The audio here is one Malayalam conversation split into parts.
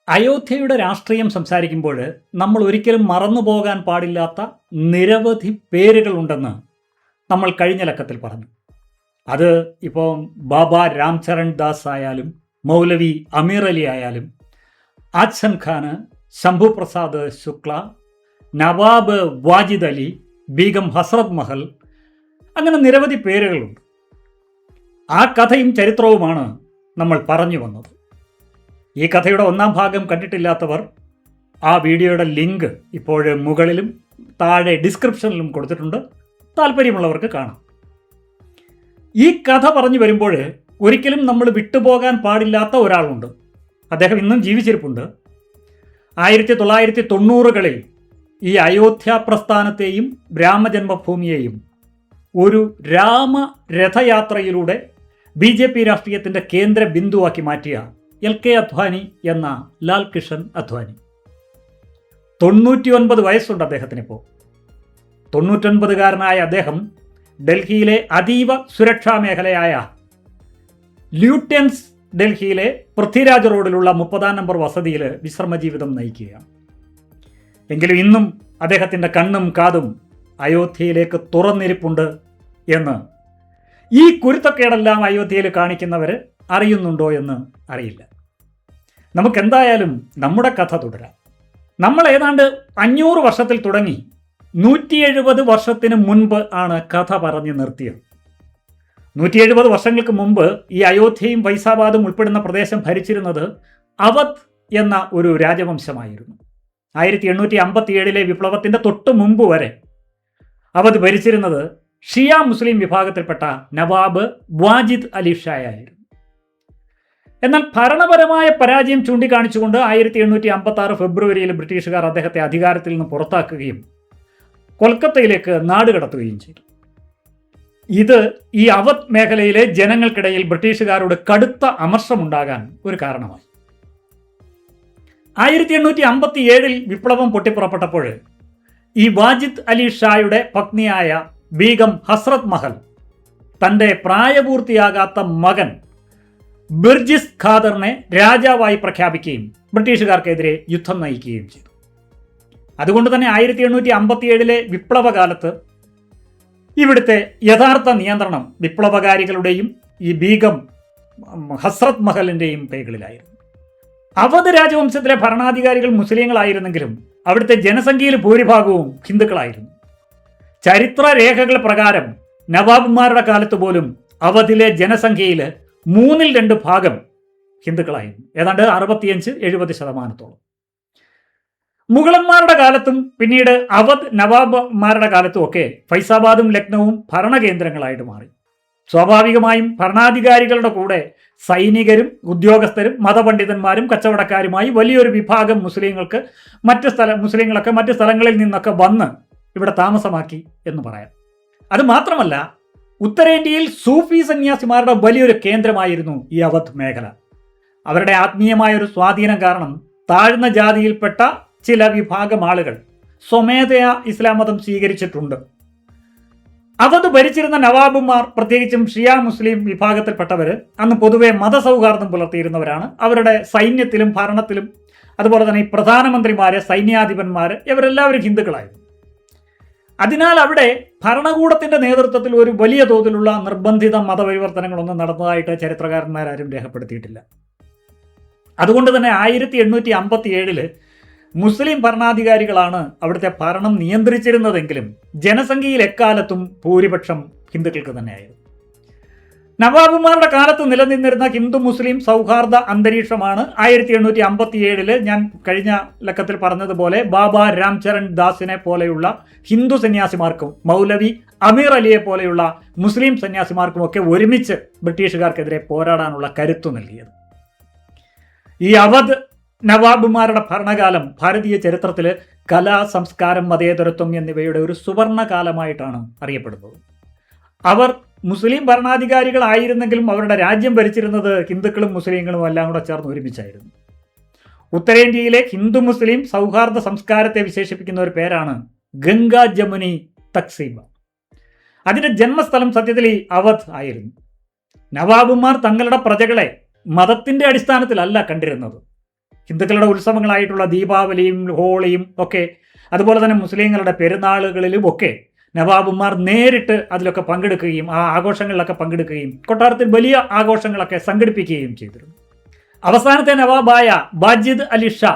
അയോധ്യയുടെ രാഷ്ട്രീയം സംസാരിക്കുമ്പോൾ നമ്മൾ ഒരിക്കലും മറന്നു പോകാൻ പാടില്ലാത്ത നിരവധി പേരുകളുണ്ടെന്ന് നമ്മൾ കഴിഞ്ഞ ലക്കത്തിൽ പറഞ്ഞു. അത് ഇപ്പോൾ ബാബ രാംചരൺ ദാസ് ആയാലും മൗലവി അമീർ അലി ആയാലും ആച്ഛൻ ഖാന്, ശംഭു പ്രസാദ് ശുക്ല, നവാബ് വാജിദ് അലി, ബീഗം ഹസ്രത് മഹൽ, അങ്ങനെ നിരവധി പേരുകളുണ്ട്. ആ കഥയും ചരിത്രവുമാണ് നമ്മൾ പറഞ്ഞു വന്നത്. ഈ കഥയുടെ ഒന്നാം ഭാഗം കണ്ടിട്ടില്ലാത്തവർ ആ വീഡിയോയുടെ ലിങ്ക് ഇപ്പോൾ മുകളിലും താഴെ ഡിസ്ക്രിപ്ഷനിലും കൊടുത്തിട്ടുണ്ട്. താല്പര്യമുള്ളവർക്ക് കാണാം. ഈ കഥ പറഞ്ഞു വരുമ്പോൾ ഒരിക്കലും നമ്മൾ വിട്ടുപോകാൻ പാടില്ലാത്ത ഒരാളുണ്ട്. അദ്ദേഹം ഇന്നും ജീവിച്ചിരിപ്പുണ്ട്. 1990കളിൽ ഈ അയോധ്യ പ്രസ്ഥാനത്തെയും രാമജന്മഭൂമിയെയും ഒരു രാമരഥയാത്രയിലൂടെ BJP രാഷ്ട്രീയത്തിൻ്റെ കേന്ദ്ര ബിന്ദുവാക്കി മാറ്റിയ LK അദ്വാനി എന്ന ലാൽ കൃഷ്ൺ അദ്വാനി. 99 വയസ്സുണ്ട് അദ്ദേഹത്തിനിപ്പോൾ. 99കാരനായ അദ്ദേഹം ഡൽഹിയിലെ അതീവ സുരക്ഷാ മേഖലയായ ല്യൂട്ടൻസ് ഡൽഹിയിലെ പൃഥ്വിരാജ് റോഡിലുള്ള 30-ാം നമ്പർ വസതിയിൽ വിശ്രമജീവിതം നയിക്കുകയാണ്. എങ്കിലും ഇന്നും അദ്ദേഹത്തിൻ്റെ കണ്ണും കാതും അയോധ്യയിലേക്ക് തുറന്നിരിപ്പുണ്ട് എന്ന് ഈ കുരുത്തക്കേടെല്ലാം അയോധ്യയിൽ കാണിക്കുന്നവർ അറിയുന്നുണ്ടോ എന്ന് അറിയില്ല. നമുക്കെന്തായാലും നമ്മുടെ കഥ തുടരാം. നമ്മൾ ഏതാണ്ട് 500 വർഷത്തിൽ തുടങ്ങി 170 വർഷത്തിന് മുൻപ് ആണ് കഥ പറഞ്ഞു നിർത്തിയത്. 170 വർഷങ്ങൾക്ക് മുമ്പ് ഈ അയോധ്യയും ഫൈസാബാദും ഉൾപ്പെടുന്ന പ്രദേശം ഭരിച്ചിരുന്നത് അവധ് എന്ന ഒരു രാജവംശമായിരുന്നു. 1857 വിപ്ലവത്തിൻ്റെ തൊട്ട് മുമ്പ് വരെ അവധ് ഭരിച്ചിരുന്നത് ഷിയ മുസ്ലിം വിഭാഗത്തിൽപ്പെട്ട നവാബ് വാജിദ് അലി ഷാ ആയിരുന്നു. എന്നാൽ ഭരണപരമായ പരാജയം ചൂണ്ടിക്കാണിച്ചുകൊണ്ട് 1856 ഫെബ്രുവരിയിൽ ബ്രിട്ടീഷുകാർ അദ്ദേഹത്തെ അധികാരത്തിൽ നിന്ന് പുറത്താക്കുകയും കൊൽക്കത്തയിലേക്ക് നാടുകടത്തുകയും ചെയ്തു. ഇത് ഈ അവധ് മേഖലയിലെ ജനങ്ങൾക്കിടയിൽ ബ്രിട്ടീഷുകാരോട് കടുത്ത അമർഷമുണ്ടാകാൻ ഒരു കാരണമായി. 1857 വിപ്ലവം പൊട്ടിപ്പുറപ്പെട്ടപ്പോൾ ഈ വാജിദ് അലി ഷായുടെ പത്നിയായ ബീഗം ഹസ്രത് മഹൽ തൻ്റെ പ്രായപൂർത്തിയാകാത്ത മകൻ ബിർജിസ് ഖാദറിനെ രാജാവായി പ്രഖ്യാപിക്കുകയും ബ്രിട്ടീഷുകാർക്കെതിരെ യുദ്ധം നയിക്കുകയും ചെയ്തു. അതുകൊണ്ട് തന്നെ 1857 വിപ്ലവകാലത്ത് ഇവിടുത്തെ യഥാർത്ഥ നിയന്ത്രണം വിപ്ലവകാരികളുടെയും ഈ ബീഗം ഹസ്രത് മഹലിൻ്റെയും കൈകളിലായിരുന്നു. അവധ് രാജവംശത്തിലെ ഭരണാധികാരികൾ മുസ്ലിങ്ങളായിരുന്നെങ്കിലും അവിടുത്തെ ജനസംഖ്യയിൽ ഭൂരിഭാഗവും ഹിന്ദുക്കളായിരുന്നു. ചരിത്ര രേഖകൾ പ്രകാരം നവാബുമാരുടെ കാലത്ത് പോലും അവധിലെ ജനസംഖ്യയിൽ 2/3 ഭാഗം ഹിന്ദുക്കളായിരുന്നു. ഏതാണ്ട് 65-70%. മുഗളന്മാരുടെ കാലത്തും പിന്നീട് അവധ് നവാബുമാരുടെ കാലത്തും ഒക്കെ ഫൈസാബാദും ലക്നൌവും ഭരണകേന്ദ്രങ്ങളായിട്ട് മാറി. സ്വാഭാവികമായും ഭരണാധികാരികളുടെ കൂടെ സൈനികരും ഉദ്യോഗസ്ഥരും മതപണ്ഡിതന്മാരും കച്ചവടക്കാരുമായി വലിയൊരു വിഭാഗം മുസ്ലിങ്ങളൊക്കെ മറ്റ് സ്ഥലങ്ങളിൽ നിന്നൊക്കെ വന്ന് ഇവിടെ താമസമാക്കി എന്ന് പറയാം. അത് മാത്രമല്ല, ഉത്തരേന്ത്യയിൽ സൂഫി സന്യാസിമാരുടെ വലിയൊരു കേന്ദ്രമായിരുന്നു ഈ അവധ് മേഖല. അവരുടെ ആത്മീയമായൊരു സ്വാധീനം കാരണം താഴ്ന്ന ജാതിയിൽപ്പെട്ട ചില വിഭാഗം ആളുകൾ സ്വമേധയാ ഇസ്ലാം മതം സ്വീകരിച്ചിട്ടുണ്ട്. അവധ് ഭരിച്ചിരുന്ന നവാബുമാർ, പ്രത്യേകിച്ചും ഷിയ മുസ്ലിം വിഭാഗത്തിൽപ്പെട്ടവർ, അന്ന് പൊതുവെ മതസൗഹാർദ്ദം പുലർത്തിയിരുന്നവരാണ്. അവരുടെ സൈന്യത്തിലും ഭരണത്തിലും അതുപോലെ തന്നെ ഈ പ്രധാനമന്ത്രിമാര്, സൈന്യാധിപന്മാർ, ഇവരെല്ലാവരും ഹിന്ദുക്കളായിരുന്നു. അതിനാൽ അവിടെ ഭരണകൂടത്തിൻ്റെ നേതൃത്വത്തിൽ ഒരു വലിയ തോതിലുള്ള നിർബന്ധിത മതപരിവർത്തനങ്ങളൊന്നും നടന്നതായിട്ട് ചരിത്രകാരന്മാരാരും രേഖപ്പെടുത്തിയിട്ടില്ല. അതുകൊണ്ട് തന്നെ 1857 മുസ്ലിം ഭരണാധികാരികളാണ് അവിടുത്തെ ഭരണം നിയന്ത്രിച്ചിരുന്നതെങ്കിലും ജനസംഖ്യയിൽ എക്കാലത്തും ഭൂരിപക്ഷം ഹിന്ദുക്കൾക്ക് തന്നെയായിരുന്നു. നവാബുമാരുടെ കാലത്ത് നിലനിന്നിരുന്ന ഹിന്ദു മുസ്ലിം സൗഹാർദ്ദ അന്തരീക്ഷമാണ് 1857 ഞാൻ കഴിഞ്ഞ ലക്കത്തിൽ പറഞ്ഞതുപോലെ ബാബ രാംചരൺ ദാസിനെ പോലെയുള്ള ഹിന്ദു സന്യാസിമാർക്കും മൗലവി അമീർ അലിയെ പോലെയുള്ള മുസ്ലിം സന്യാസിമാർക്കും ഒക്കെ ഒരുമിച്ച് ബ്രിട്ടീഷുകാർക്കെതിരെ പോരാടാനുള്ള കരുത്തു നൽകിയത്. ഈ അവധ് നവാബുമാരുടെ ഭരണകാലം ഭാരതീയ ചരിത്രത്തിൽ കലാ, സംസ്കാരം, മതേതരത്വം എന്നിവയുടെ ഒരു സുവർണ കാലമായിട്ടാണ് അറിയപ്പെടുന്നത്. അവർ മുസ്ലിം ഭരണാധികാരികളായിരുന്നെങ്കിലും അവരുടെ രാജ്യം ഭരിച്ചിരുന്നത് ഹിന്ദുക്കളും മുസ്ലിങ്ങളും എല്ലാം കൂടെ ചേർന്ന് ഒരുമിച്ചായിരുന്നു. ഉത്തരേന്ത്യയിലെ ഹിന്ദു മുസ്ലിം സൗഹാർദ്ദ സംസ്കാരത്തെ വിശേഷിപ്പിക്കുന്ന ഒരു പേരാണ് ഗംഗാ ജമുനി തക്സീബ. അതിൻ്റെ ജന്മസ്ഥലം സത്യത്തിൽ ഈ അവധ് ആയിരുന്നു. നവാബുമാർ തങ്ങളുടെ പ്രജകളെ മതത്തിൻ്റെ അടിസ്ഥാനത്തിലല്ല കണ്ടിരുന്നത്, ഹിന്ദുക്കളുടെ ഉത്സവങ്ങളായിട്ടുള്ള ദീപാവലിയും ഹോളിയും ഒക്കെ, അതുപോലെ തന്നെ മുസ്ലിങ്ങളുടെ പെരുന്നാളുകളിലും ഒക്കെ നവാബുമാർ നേരിട്ട് അതിലൊക്കെ പങ്കെടുക്കുകയും ആ ആഘോഷങ്ങളിലൊക്കെ പങ്കെടുക്കുകയും കൊട്ടാരത്തിൽ വലിയ ആഘോഷങ്ങളൊക്കെ സംഘടിപ്പിക്കുകയും ചെയ്തിരുന്നു. അവസാനത്തെ നവാബായ ബാജിദ് അലി ഷാ,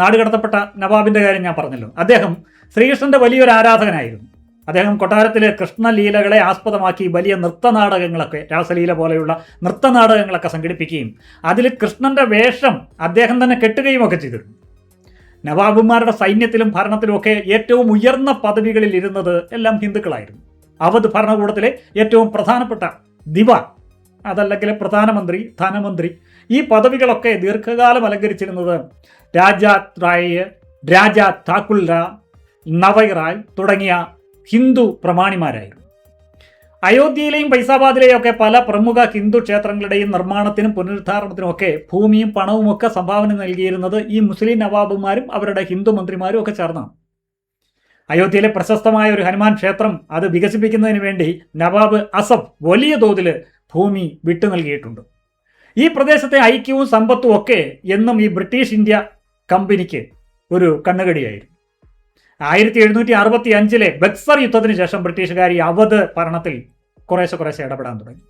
നാടുകടത്തപ്പെട്ട നവാബിന്റെ കാര്യം ഞാൻ പറഞ്ഞല്ലോ, അദ്ദേഹം ശ്രീകൃഷ്ണന്റെ വലിയൊരു ആരാധകനായിരുന്നു. അദ്ദേഹം കൊട്ടാരത്തിലെ കൃഷ്ണലീലകളെ ആസ്പദമാക്കി വലിയ നൃത്തനാടകങ്ങളൊക്കെ, രാസലീല പോലെയുള്ള നൃത്തനാടകങ്ങളൊക്കെ സംഘടിപ്പിക്കുകയും അതിൽ കൃഷ്ണന്റെ വേഷം അദ്ദേഹം തന്നെ കെട്ടുകയും ഒക്കെ ചെയ്തിരുന്നു. നവാബുമാരുടെ സൈന്യത്തിലും ഭരണത്തിലും ഒക്കെ ഏറ്റവും ഉയർന്ന പദവികളിൽ ഇരുന്നത് എല്ലാം ഹിന്ദുക്കളായിരുന്നു. അവധ് ഭരണകൂടത്തിലെ ഏറ്റവും പ്രധാനപ്പെട്ട ദിവാൻ, അതല്ലെങ്കിൽ പ്രധാനമന്ത്രി, ധനമന്ത്രി, ഈ പദവികളൊക്കെ ദീർഘകാലം അലങ്കരിച്ചിരുന്നത് രാജാ റായ്, രാജാ താക്കുൽ റാ, നവൈ റായ് തുടങ്ങിയ ഹിന്ദു പ്രമാണിമാരായിരുന്നു. അയോധ്യയിലെയും ഫൈസാബാദിലെയും ഒക്കെ പല പ്രമുഖ ഹിന്ദു ക്ഷേത്രങ്ങളുടെയും നിർമ്മാണത്തിനും പുനരുദ്ധാരണത്തിനും ഒക്കെ ഭൂമിയും പണവും ഒക്കെ സംഭാവന നൽകിയിരുന്നത് ഈ മുസ്ലിം നവാബുമാരും അവരുടെ ഹിന്ദു മന്ത്രിമാരും ഒക്കെ ചേർന്നാണ്. അയോധ്യയിലെ പ്രശസ്തമായ ഒരു ഹനുമാൻ ക്ഷേത്രം അത് വികസിപ്പിക്കുന്നതിന് വേണ്ടി നവാബ് അസഫ് വലിയ തോതിൽ ഭൂമി വിട്ടു നൽകിയിട്ടുണ്ട്. ഈ പ്രദേശത്തെ ഐക്യവും സമ്പത്തും ഒക്കെ എന്നും ഈ ബ്രിട്ടീഷ് ഇന്ത്യ കമ്പനിക്ക് ഒരു കണ്ണുകടിയായിരുന്നു. 1765 ബക്സർ യുദ്ധത്തിന് ശേഷം ബ്രിട്ടീഷുകാർ ഈ അവധ് ഭരണത്തിൽ കുറേശ്ശെ ഇടപെടാൻ തുടങ്ങി.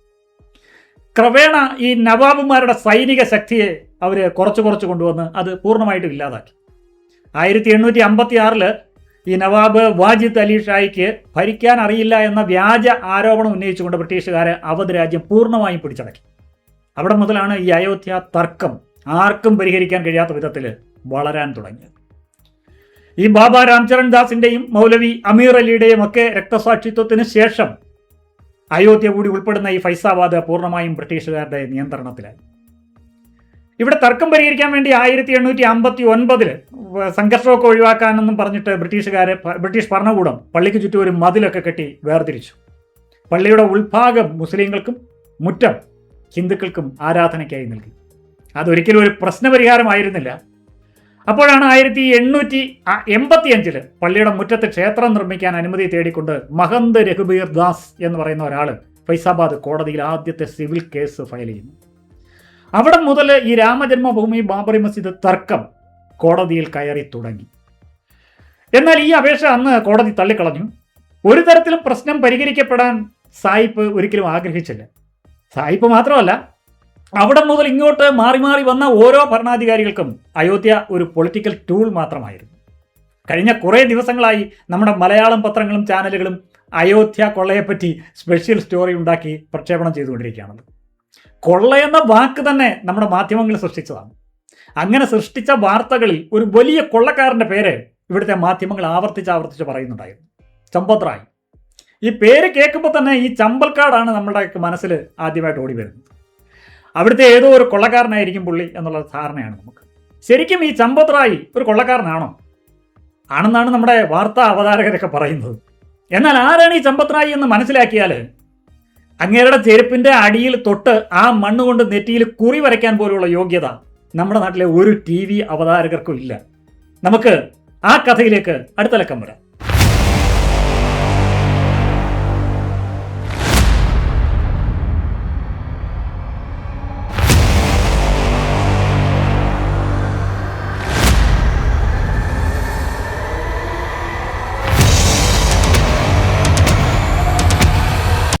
ക്രമേണ ഈ നവാബുമാരുടെ സൈനിക ശക്തിയെ അവർ കുറച്ച് കൊണ്ടുവന്ന് അത് പൂർണ്ണമായിട്ടും ഇല്ലാതാക്കി. 1856 ഈ നവാബ് വാജിദ് അലി ഷായ്ക്ക് ഭരിക്കാൻ അറിയില്ല എന്ന വ്യാജ ആരോപണം ഉന്നയിച്ചുകൊണ്ട് ബ്രിട്ടീഷുകാർ അവധ് രാജ്യം പൂർണ്ണമായും പിടിച്ചടക്കി. അവിടെ മുതലാണ് ഈ അയോധ്യ തർക്കം ആർക്കും പരിഹരിക്കാൻ കഴിയാത്ത വിധത്തിൽ വളരാൻ തുടങ്ങിയത്. ഈ ബാബ രാംചരൺ ദാസിന്റെയും മൗലവി അമീർ അലിയുടെയും ഒക്കെ രക്തസാക്ഷിത്വത്തിന് ശേഷം അയോധ്യ കൂടി ഉൾപ്പെടുന്ന ഈ ഫൈസാബാദ് പൂർണ്ണമായും ബ്രിട്ടീഷുകാരുടെ നിയന്ത്രണത്തിലായി. ഇവിടെ തർക്കം പരിഹരിക്കാൻ വേണ്ടി 1859 സംഘർഷമൊക്കെ ഒഴിവാക്കാനെന്നും പറഞ്ഞിട്ട് ബ്രിട്ടീഷ് ഭരണകൂടം പള്ളിക്ക് ചുറ്റും ഒരു മതിലൊക്കെ കെട്ടി വേർതിരിച്ചു. പള്ളിയുടെ ഉൾഭാഗം മുസ്ലിങ്ങൾക്കും മുറ്റം ഹിന്ദുക്കൾക്കും ആരാധനയ്ക്കായി നൽകി. അതൊരിക്കലും ഒരു പ്രശ്നപരിഹാരമായിരുന്നില്ല. അപ്പോഴാണ് 1885 പള്ളിയുടെ മുറ്റത്ത് ക്ഷേത്രം നിർമ്മിക്കാൻ അനുമതി തേടിക്കൊണ്ട് മഹന്ത് രഘുബീർ ദാസ് എന്ന് പറയുന്ന ഒരാൾ ഫൈസാബാദ് കോടതിയിൽ ആദ്യത്തെ സിവിൽ കേസ് ഫയൽ ചെയ്യുന്നു. അവിടെ മുതൽ ഈ രാമജന്മഭൂമി ബാബറി മസ്ജിദ് തർക്കം കോടതിയിൽ കയറി തുടങ്ങി. എന്നാൽ ഈ അപേക്ഷ അന്ന് കോടതി തള്ളിക്കളഞ്ഞു. ഒരു തരത്തിലും പ്രശ്നം പരിഹരിക്കപ്പെടാൻ സായിപ്പ് ഒരിക്കലും ആഗ്രഹിച്ചില്ല. സായിപ്പ് മാത്രമല്ല, അവിടെ മുതൽ ഇങ്ങോട്ട് മാറി വന്ന ഓരോ ഭരണാധികാരികൾക്കും അയോധ്യ ഒരു പൊളിറ്റിക്കൽ ടൂൾ മാത്രമായിരുന്നു. കഴിഞ്ഞ കുറേ ദിവസങ്ങളായി നമ്മുടെ മലയാളം പത്രങ്ങളും ചാനലുകളും അയോധ്യ കൊള്ളയെപ്പറ്റി സ്പെഷ്യൽ സ്റ്റോറി ഉണ്ടാക്കി പ്രക്ഷേപണം ചെയ്തുകൊണ്ടിരിക്കുകയാണ്. കൊള്ളയെന്ന വാക്ക് തന്നെ നമ്മുടെ മാധ്യമങ്ങൾ സൃഷ്ടിച്ചതാണ്. അങ്ങനെ സൃഷ്ടിച്ച വാർത്തകളിൽ ഒരു വലിയ കൊള്ളക്കാരൻ്റെ പേര് ഇവിടുത്തെ മാധ്യമങ്ങൾ ആവർത്തിച്ച് പറയുന്നുണ്ടായിരുന്നു, ചമ്പത് റായ്. ഈ പേര് കേൾക്കുമ്പോൾ തന്നെ ഈ ചമ്പൽക്കാടാണ് നമ്മുടെ മനസ്സിൽ ആദ്യമായിട്ട് ഓടി വരുന്നത്. അവിടുത്തെ ഏതോ ഒരു കൊള്ളക്കാരനായിരിക്കും പുള്ളി എന്നുള്ള ധാരണയാണ് നമുക്ക്. ശരിക്കും ഈ ചമ്പത് റായ് ഒരു കൊള്ളക്കാരനാണോ? ആണെന്നാണ് നമ്മുടെ വാർത്താ അവതാരകരൊക്കെ പറയുന്നത്. എന്നാൽ ആരാണ് ഈ ചമ്പത് റായ് എന്ന് മനസ്സിലാക്കിയാൽ അങ്ങേരുടെ ചെരുപ്പിൻ്റെ അടിയിൽ തൊട്ട് ആ മണ്ണ് കൊണ്ട് നെറ്റിയിൽ കുറി വരയ്ക്കാൻ പോലുള്ള യോഗ്യത നമ്മുടെ നാട്ടിലെ ഒരു TV അവതാരകർക്കും ഇല്ല. നമുക്ക് ആ കഥയിലേക്ക് അടുത്ത ലക്കം വരാം.